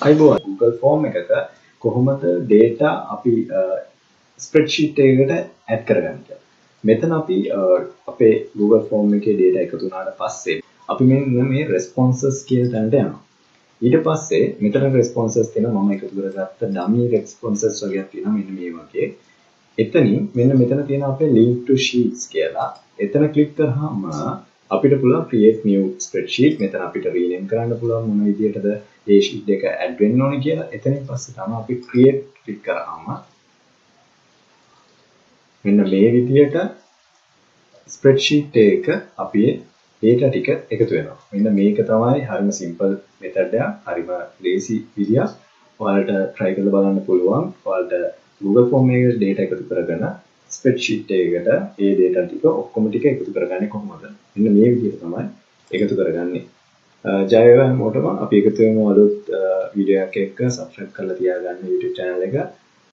අයිබෝන් Google form එකක කොහොමද data අපි spreadsheet එකකට add කරගන්නේ කියලා. මෙතන අපි අපේ Google form එකේ data එකතු වුණාට පස්සේ අපි මෙන්න මේ responses කියන තැනට යනවා. ඊට පස්සේ මෙතන responses තියෙනවා මම එකතු කරගත්ත dummy responses වගේක් තියෙනවා මෙන්න මේ වගේ. එතනින් මෙන්න මෙතන තියෙන අපේ link to sheets කියලා. එතන click කරාම අපිට පුළුවන් create new spreadsheet. මෙතන අපිට rename කරන්න පුළුවන් මොන විදියටද ඒ sheet එක add වෙන්න ඕනේ කියලා. එතනින් පස්සේ තමයි අපි create click කරාම මෙන්න මේ විදියට spreadsheet එක අපේ data ටික එකතු වෙනවා. මෙන්න මේක තමයි හරිම simple method එකක්. හරිම lazy විදියක්. ඔයාලට try කරලා බලන්න පුළුවන්. ඔයාලට Google form එකේ data එකතු කරගෙන spreadsheet එකකට ඒ data ටික ඔක්කොම ටික එකතු කරගන්නේ කොහොමද? මෙන්න මේ විදිහට තමයි එකතු කරගන්නේ. ජය වේවා හැමෝටම අපි එකතු වෙමු අලුත් වීඩියෝ එකක් එක්ක subscribe කරලා තියාගන්න YouTube channel එක.